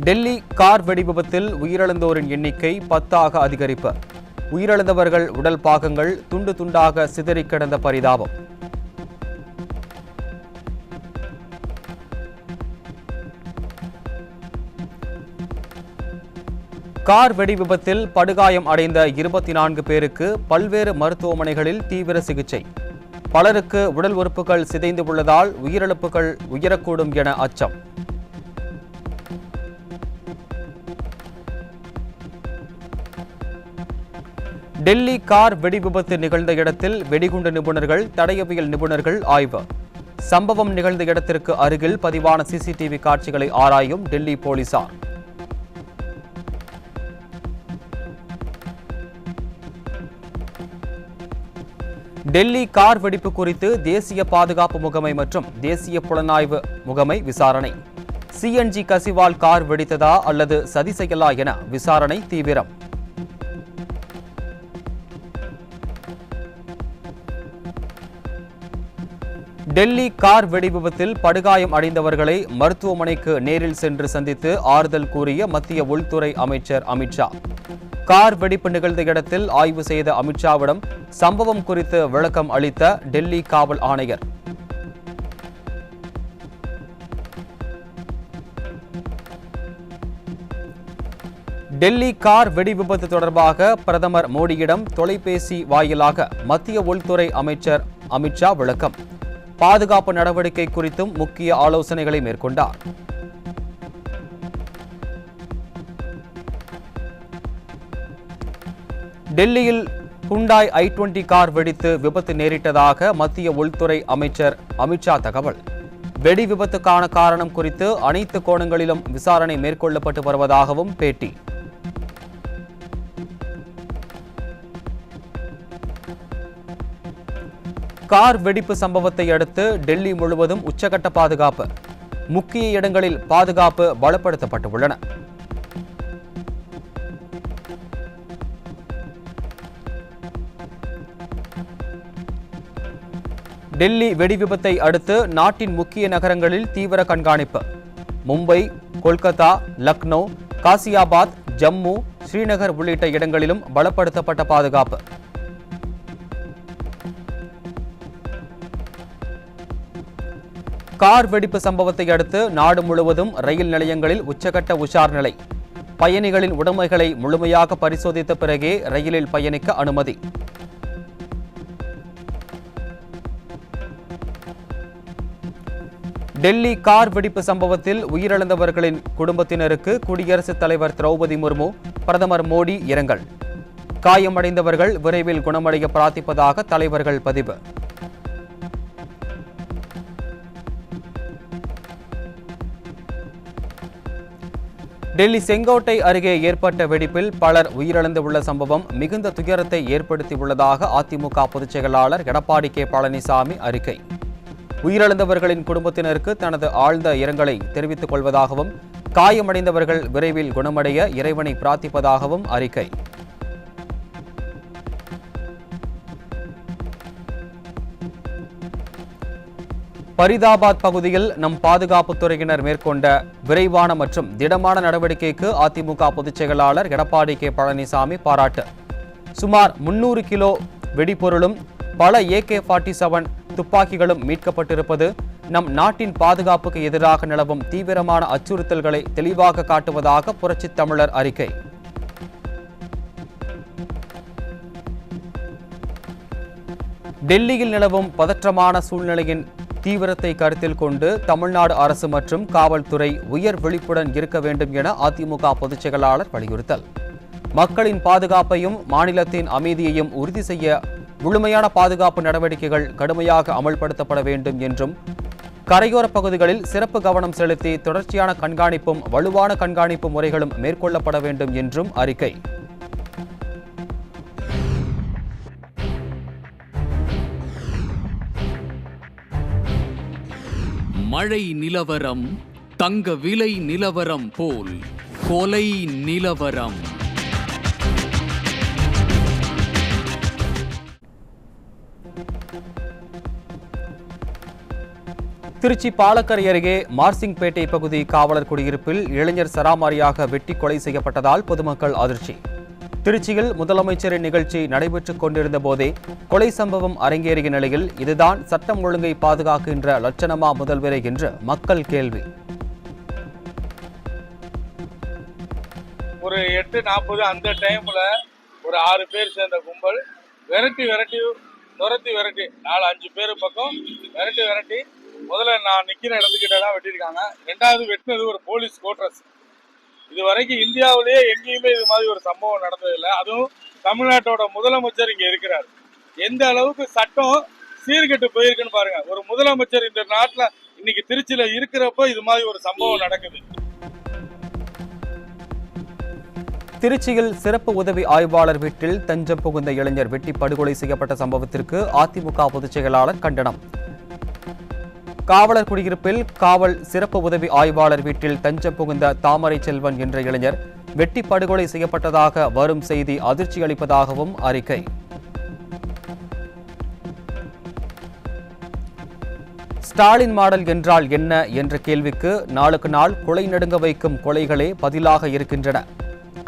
Delhi car வெடிவிபத்தில் உயிரிழந்தோரின் எண்ணிக்கை 10ஆக அதிகரிப்பு. உயிரிழந்தவர்கள் உடல் பாகங்கள் துண்டு துண்டாக சிதறிக் கிடந்த பரிதாபம். கார் வெடி விபத்தில் படுகாயம் அடைந்த 24 பேருக்கு பல்வேறு மருத்துவமனைகளில் தீவிர சிகிச்சை. பலருக்கு உடல் உறுப்புகள் சிதைந்து உள்ளதால் உயிரிழப்புகள் உயரக்கூடும் என அச்சம். டெல்லி கார் வெடி விபத்து நிகழ்ந்த இடத்தில் வெடிகுண்டு நிபுணர்கள், தடயவியல் நிபுணர்கள் ஆய்வு. சம்பவம் நிகழ்ந்த இடத்திற்கு அருகில் பதிவான சிசிடிவி காட்சிகளை ஆராயும் டெல்லி போலீசார். டெல்லி கார் வெடிப்பு குறித்து தேசிய பாதுகாப்பு முகமை மற்றும் தேசிய புலனாய்வு முகமை விசாரணை. சிஎன்ஜி கசிவால் கார் வெடித்ததா அல்லது சதி செயலா என விசாரணை தீவிரம். டெல்லி கார் வெடி விபத்தில் படுகாயம் அடைந்தவர்களை மருத்துவமனைக்கு நேரில் சென்று சந்தித்து ஆறுதல் கூறிய மத்திய உள்துறை அமைச்சர் அமித்ஷா. கார் வெடிப்பு நிகழ்ந்த இடத்தில் ஆய்வு செய்த அமித்ஷாவிடம் சம்பவம் குறித்து விளக்கம் அளித்த டெல்லி காவல் ஆணையர். டெல்லி கார் வெடி விபத்து தொடர்பாக பிரதமர் மோடியிடம் தொலைபேசி வாயிலாக மத்திய உள்துறை அமைச்சர் அமித்ஷா விளக்கம். பாதுகாப்பு நடவடிக்கை குறித்தும் முக்கிய ஆலோசனைகளை மேற்கொண்டார். டெல்லியில் ஹுண்டாய் i20 கார் வெடித்து விபத்து நேரிட்டதாக மத்திய உள்துறை அமைச்சர் அமித்ஷா தகவல். வெடி விபத்துக்கான காரணம் குறித்து அனைத்து கோணங்களிலும் விசாரணை மேற்கொள்ளப்பட்டு வருவதாகவும் பேட்டி. கார் வெடிப்பு சம்பவத்தை அடுத்து டெல்லி முழுவதும் உச்சகட்ட பாதுகாப்பு. முக்கிய இடங்களில் பாதுகாப்பு பலப்படுத்தப்பட்டுள்ளன. டெல்லி வெடி விபத்தை அடுத்து நாட்டின் முக்கிய நகரங்களில் தீவிர கண்காணிப்பு. மும்பை, கொல்கத்தா, லக்னோ, காசியாபாத், ஜம்மு, ஸ்ரீநகர் உள்ளிட்ட இடங்களிலும் பலப்படுத்தப்பட்ட பாதுகாப்பு. கார் வெடிப்பு சம்பவத்தை அடுத்து நாடு முழுவதும் ரயில் நிலையங்களில் உச்சகட்ட உஷார் நிலை. பயணிகளின் உடைமைகளை முழுமையாக பரிசோதித்த பிறகே ரயிலில் பயணிக்க அனுமதி. டெல்லி கார் வெடிப்பு சம்பவத்தில் உயிரிழந்தவர்களின் குடும்பத்தினருக்கு குடியரசுத் தலைவர் திரௌபதி முர்மு, பிரதமர் மோடி இரங்கல். காயமடைந்தவர்கள் விரைவில் குணமடைய பிரார்த்திப்பதாக தலைவர்கள் பதிவு. டெல்லி செங்கோட்டை அருகே ஏற்பட்ட வெடிப்பில் பலர் உயிரிழந்துள்ள சம்பவம் மிகுந்த துயரத்தை ஏற்படுத்தியுள்ளதாக அதிமுக பொதுச் செயலாளர் எடப்பாடி கே பழனிசாமி அறிக்கை. உயிரிழந்தவர்களின் குடும்பத்தினருக்கு தனது ஆழ்ந்த இரங்கலை தெரிவித்துக் கொள்வதாகவும் காயமடைந்தவர்கள் விரைவில் குணமடைய இறைவனை பிரார்த்திப்பதாகவும் அறிக்கை. பரிதாபாத் பகுதியில் நம் பாதுகாப்புத் துறையினர் மேற்கொண்ட விரைவான மற்றும் திடமான நடவடிக்கைக்கு அதிமுக பொதுச் செயலாளர் எடப்பாடி கே பழனிசாமி பாராட்டு. சுமார் 300 கிலோ வெடிபொருளும் பல AK-47 துப்பாக்கிகளும் மீட்கப்பட்டிருப்பது நம் நாட்டின் பாதுகாப்புக்கு எதிராக நிலவும் தீவிரமான அச்சுறுத்தல்களை தெளிவாக காட்டுவதாக புரட்சித் தமிழர் அறிக்கை. டெல்லியில் நிலவும் பதற்றமான சூழ்நிலையின் தீவிரத்தை கருத்தில் கொண்டு தமிழ்நாடு அரசு மற்றும் காவல்துறை உயர் விழிப்புடன் இருக்க வேண்டும் என அதிமுக பொதுச் செயலாளர் வலியுறுத்தல். மக்களின் பாதுகாப்பையும் மாநிலத்தின் அமைதியையும் உறுதி செய்ய முழுமையான பாதுகாப்பு நடவடிக்கைகள் கடுமையாக அமல்படுத்தப்பட வேண்டும் என்றும், கரையோர பகுதிகளில் சிறப்பு கவனம் செலுத்தி தொடர்ச்சியான கண்காணிப்பும் வலுவான கண்காணிப்பு முறைகளும் மேற்கொள்ளப்பட வேண்டும் என்றும் அறிக்கை. மழை நிலவரம், தங்க விலை நிலவரம் போல் கொலை நிலவரம். திருச்சி பாலக்கரை அருகே மார்சிங்பேட்டை பகுதி காவலர் குடியிருப்பில் இளைஞர் சராமாரியாக வெட்டி கொலை செய்யப்பட்டதால் பொதுமக்கள் அதிர்ச்சி. திருச்சியில் முதலமைச்சரின் நிகழ்ச்சி நடைபெற்றுக் கொண்டிருந்த போதே கொலை சம்பவம் அரங்கேறிய நிலையில் இதுதான் சட்டம் ஒழுங்கை பாதுகாக்கின்ற லட்சணமா முதல்வரே என்று மக்கள் கேள்வி. ஒரு 8:40 அந்த டைம்ல ஒரு 6 பேர் சேர்ந்த கும்பல் விரட்டி 4-5 பேர் பக்கம் விரட்டி முதல்ல நான் நிக்கிற இடத்துக்கிட்ட தான் வெட்டியிருக்காங்க. 2வது வெட்டினது ஒரு போலீஸ் கோட்ரஸ். இது வரைக்கும் இந்தியாவிலேயே எங்கேயுமே இது மாதிரி ஒரு சம்பவம் நடந்ததில்லை. அதுவும் தமிழ்நாட்டோட முதலமைச்சர் இங்க இருக்கிறார். எந்த அளவுக்கு சட்டம் சீர்கெட்டு போயிருக்குன்னு பாருங்க. ஒரு முதலமைச்சர் இந்த நாட்டுல இன்னைக்கு திருச்சியில இருக்கிறப்ப இது மாதிரி ஒரு சம்பவம் நடக்குது. திருச்சியில் சிறப்பு உதவி ஆய்வாளர் வீட்டில் தஞ்சம் புகுந்த இளைஞர் வெட்டி படுகொலை செய்யப்பட்ட சம்பவத்திற்கு அதிமுக பொதுச் செயலாளர் கண்டனம். காவலர் குடியிருப்பில் காவல் சிறப்பு உதவி ஆய்வாளர் வீட்டில் தஞ்சம் புகுந்த தாமரை செல்வன் என்ற இளைஞர் வெட்டி படுகொலை செய்யப்பட்டதாக வரும் செய்தி அதிர்ச்சி அளிப்பதாகவும் அறிக்கை. ஸ்டாலின் மாடல் என்றால் என்ன என்ற கேள்விக்கு நாளுக்கு நாள் கொலை நடுங்க வைக்கும் கொலைகளே பதிலாக இருக்கின்றன.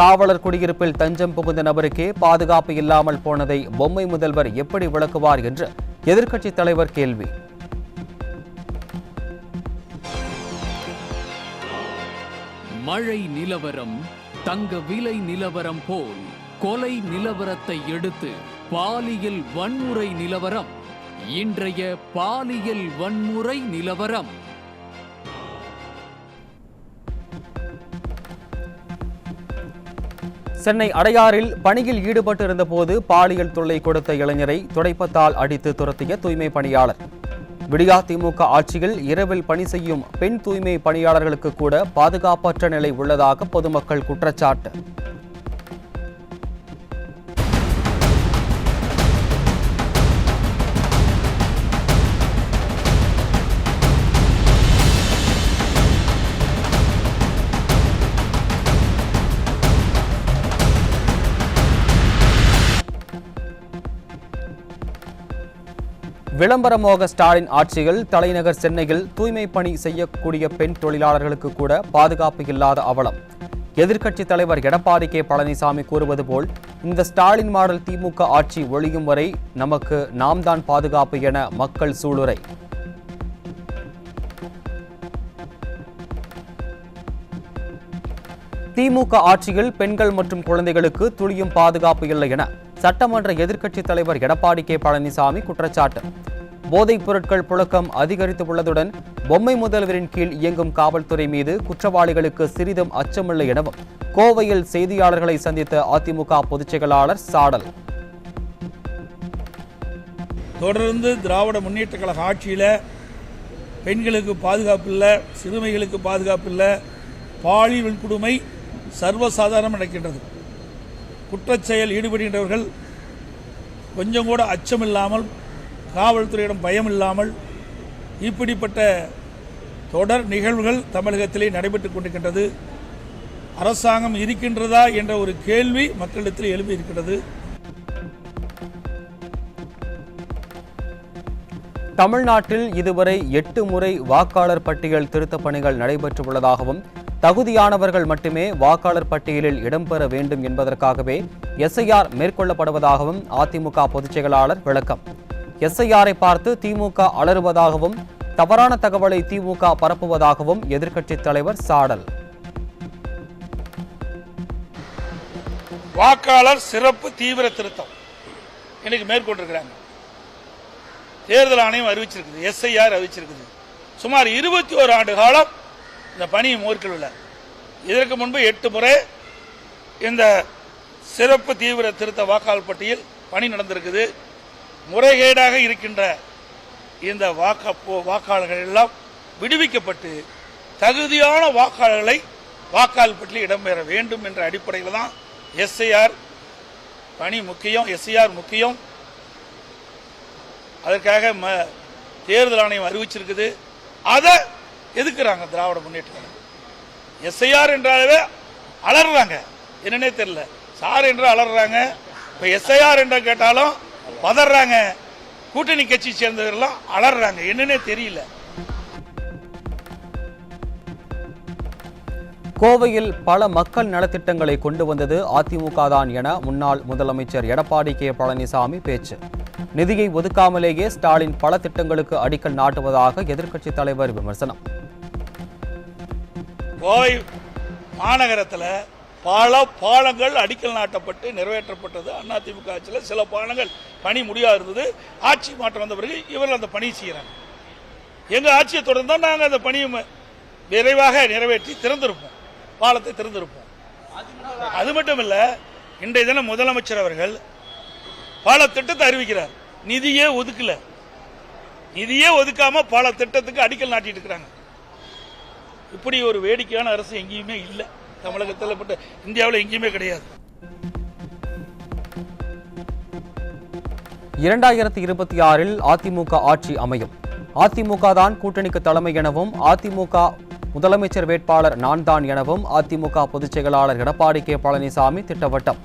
காவலர் குடியிருப்பில் தஞ்சம் புகுந்த நபருக்கே பாதுகாப்பு இல்லாமல் போனதை பொம்மை முதல்வர் எப்படி விளக்குவார் என்று எதிர்க்கட்சித் தலைவர் கேள்வி. மழை நிலவரம் தங்க விலை நிலவரம் போல் கொலை நிலவரத்தை எடுத்து பாலியல் வன்முறை நிலவரம். இன்றைய பாலியல் வன்முறை நிலவரம். சென்னை அடையாறில் பணியில் ஈடுபட்டிருந்த போது பாலியல் தொல்லை கொடுத்த இளைஞரை துடைப்பத்தால் அடித்து துரத்திய தூய்மை பணியாளர். விடியா திமுக ஆட்சியில் இரவில் பணி செய்யும் பெண் தூய்மை பணியாளர்களுக்கு கூட பாதுகாப்பற்ற நிலை உள்ளதாக பொதுமக்கள் குற்றச்சாட்டு. விளம்பரமோக ஸ்டாலின் ஆட்சியில் தலைநகர் சென்னையில் தூய்மை பணி செய்யக்கூடிய பெண் தொழிலாளர்களுக்கு கூட பாதுகாப்பு இல்லாத அவலம். எதிர்க்கட்சித் தலைவர் எடப்பாடி கே பழனிசாமி கூறுவது போல் இந்த ஸ்டாலின் மாடல் திமுக ஆட்சி ஒழியும் வரை நமக்கு நாம் தான் பாதுகாப்பு என மக்கள் சூளுரை. திமுக ஆட்சியில் பெண்கள் மற்றும் குழந்தைகளுக்கு துளியும் பாதுகாப்பு இல்லை என சட்டமன்ற எதிர்க்கட்சித் தலைவர் எடப்பாடி கே பழனிசாமி குற்றச்சாட்டு. போதைப் பொருட்கள் புழக்கம் அதிகரித்துள்ளதுடன் பொம்மை முதல்வரின் கீழ் இயங்கும் காவல்துறை மீது குற்றவாளிகளுக்கு சிறிதும் அச்சமில்லை எனவும் கோவையில் செய்தியாளர்களை சந்தித்த அதிமுக பொதுச் செயலாளர் சாடல். தொடர்ந்து திராவிட முன்னேற்ற கழக ஆட்சியில் பெண்களுக்கு பாதுகாப்பு இல்லை, சிறுமிகளுக்கு பாதுகாப்பு இல்லை, பாலியல் வன்கொடுமை சர்வசாதாரணம் நடக்கின்றது. குற்றச்செயல் ஈடுபடுகின்றவர்கள் கொஞ்சம் கூட அச்சமில்லாமல், காவல்துறையிடம் பயம் இல்லாமல் இப்படிப்பட்ட தொடர் நிகழ்வுகள் தமிழகத்திலே நடைபெற்றுக் கொண்டிருக்கின்றது. அரசாங்கம் இருக்கின்றதா என்ற ஒரு கேள்வி மக்களிடத்தில் எழுப்பி இருக்கிறது. தமிழ்நாட்டில் இதுவரை 8 முறை வாக்காளர் பட்டியல் திருத்தப் பணிகள் நடைபெற்றுள்ளதாகவும் தகுதியானவர்கள் மட்டுமே வாக்காளர் பட்டியலில் இடம்பெற வேண்டும் என்பதற்காகவே எஸ்ஐஆர் மேற்கொள்ளப்படுவதாகவும் அதிமுக பொதுச் செயலாளர் விளக்கம். எஸ்ஐஆரை பார்த்து திமுக அலறுவதாகவும் தவறான தகவலை திமுக பரப்புவதாகவும் எதிர்க்கட்சித் தலைவர் சாடல். வாக்காளர் சிறப்பு தீவிர திருத்தம் இன்னைக்கு மேற்கொண்டிருக்கிறாங்க. தேர்தல் ஆணையம் அறிவிச்சிருக்குது, எஸ்ஐஆர் அறிவிச்சிருக்குது. சுமார் 21 ஆண்டு காலம் இந்த பணியை மேற்கொள்ள. இதற்கு முன்பு 8 முறை இந்த சிறப்பு தீவிர திருத்த வாக்காளர் பட்டியல் பணி நடந்திருக்குது. முறைகேடாக இருக்கின்ற இந்த வாக்காளர்கள் எல்லாம் விடுவிக்கப்பட்டு தகுதியான வாக்காளர்களை வாக்காளர் பட்டியலில் இடம்பெற வேண்டும் என்ற அடிப்படையில் தான் எஸ்ஐஆர் பணி முக்கியம், எஸ்ஐஆர் முக்கியம். அதற்காக தேர்தல் ஆணையம் அறிவிச்சிருக்குது. அதை எதுக்குறாங்க திராவிட முன்னேற்ற கழகம். எஸ்ஐஆர் என்றாலே அலறாங்க, என்னன்னே தெரியல. சார் என்று அலறாங்க, இப்ப எஸ்ஐஆர் என்று கேட்டாலும் பதறாங்க. கூட்டணி கட்சி சேர்ந்தவர்கள்லாம் அலறாங்க, என்னன்னே தெரியல. கோவையில் பல மக்கள் நலத்திட்டங்களை கொண்டு வந்தது அதிமுக தான் என முன்னாள் முதலமைச்சர் எடப்பாடி கே பழனிசாமி பேச்சு. நிதியை ஒதுக்காமலேயே ஸ்டாலின் பல திட்டங்களுக்கு அடிக்கல் நாட்டுவதாக எதிர்க்கட்சித் தலைவர் விமர்சனம். கோவை மாநகரத்தில் பல பாலங்கள் அடிக்கல் நாட்டப்பட்டு நிறைவேற்றப்பட்டது. அதிமுக ஆட்சியில் சில பாலங்கள் பணி முடியாது இருந்தது. ஆட்சி மாற்றம் வந்த பிறகு இவர்கள் அந்த பணி செய்கிறாங்க. எங்க ஆட்சியை தொடர்ந்தா நாங்கள் அந்த பணியை விரைவாக நிறைவேற்றி திறந்திருப்போம், பாலத்தை திறந்திருப்போம். அது மட்டும் இல்ல, இன்றைய தினம் முதலமைச்சர் அவர்கள் பல திட்டத்தை அறிவிக்கிறார். நிதியே ஒதுக்கல, நிதியே ஒதுக்காம பல திட்டத்துக்கு அடிக்கல் நாட்டிட்டு இருக்கிறாங்க. இப்படி ஒரு வேடிக்கையான அரசு எங்கேயுமே இல்லை தமிழகத்தில், இந்தியாவில் எங்கேயுமே கிடையாது. 2026 அதிமுக ஆட்சி அமையும். அதிமுக தான் கூட்டணிக்கு தலைமை எனவும், அதிமுக முதலமைச்சர் வேட்பாளர் நான் தான் எனவும் அதிமுக பொதுச் செயலாளர் எடப்பாடி கே பழனிசாமி திட்டவட்டம்.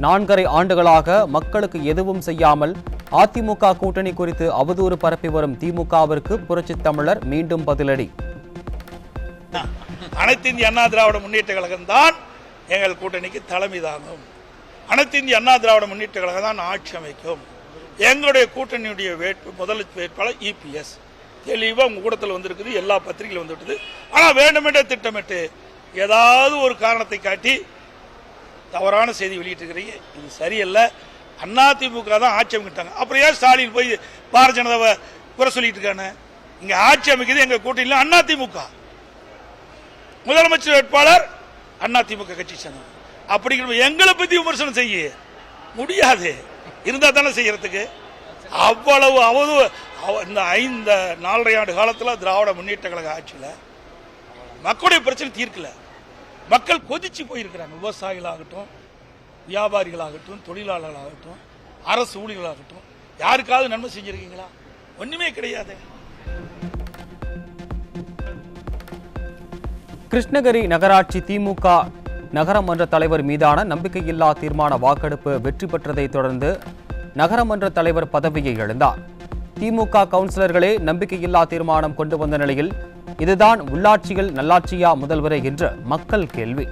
4.5 ஆண்டுகளாக மக்களுக்கு எதுவும் செய்யாமல் அதிமுக கூட்டணி குறித்து அவதூறு பரப்பி வரும் திமுகவிற்கு புரட்சித் தமிழர் மீண்டும் பதிலடி. அனைத்து இந்திய அண்ணா திராவிட முன்னேற்ற கழகம் தான் எங்கள் கூட்டணிக்கு தலைமை தாங்கும். அனைத்து இந்திய அண்ணா திராவிட முன்னேற்ற கழகம் தான் ஆட்சி அமைக்கும். எங்களுடைய கூட்டணியுடைய முதல் வேட்பாளர் EPS தெளிவா உங்க கூட்டத்தில் வந்திருக்குது, எல்லா பத்திரிகைகளும் வந்துவிட்டது. ஆனா வேண்டுமென்றே திட்டமிட்டு ஏதாவது ஒரு காரணத்தை காட்டி தவறான செய்தி வெளியிட்டிருக்கிறீங்க. இது சரியல்ல. அதிமுக தான் ஆட்சி அமைக்கிட்டாங்க. அப்புறம் ஏன் ஸ்டாலின் போய் பாரதிய ஜனதாவை குறை சொல்லிட்டு இருக்கானே? இங்க ஆட்சி அமைக்கிறது எங்க கூட்டணியில் அதிமுக. முதலமைச்சர் வேட்பாளர் அதிமுக கட்சி சேர்ந்தவர். அப்படிங்கிற எங்களை பத்தி விமர்சனம் செய்ய முடியாது. இருந்தா தானே செய்யறதுக்கு. அவ்வளவு இந்த 4.5 ஆண்டு காலத்தில் திராவிட முன்னேற்ற கழக ஆட்சியில் மக்களுடைய பிரச்சனை தீர்க்கல. மக்கள் கொதிச்சு போயிருக்கிறாங்க. விவசாயிகளாகட்டும், வியாபாரிகளாகட்டும், தொழிலாளர்களாகட்டும், அரசு ஊழியர்களாகட்டும், யாருக்காவது நன்மை செஞ்சிருக்கீங்களா? ஒண்ணுமே கிடையாது. கிருஷ்ணகிரி நகராட்சி திமுக நகரமன்ற தலைவர் மீதான நம்பிக்கையில்லா தீர்மான வாக்கெடுப்பு வெற்றி பெற்றதை தொடர்ந்து நகரமன்ற தலைவர் பதவியை இழந்தார். திமுக கவுன்சிலர்களே நம்பிக்கையில்லா தீர்மானம் கொண்டு வந்த நிலையில் இதுதான் உள்ளாட்சியில் நல்லாட்சியா முதல்வரே என்று மக்கள் கேள்வி.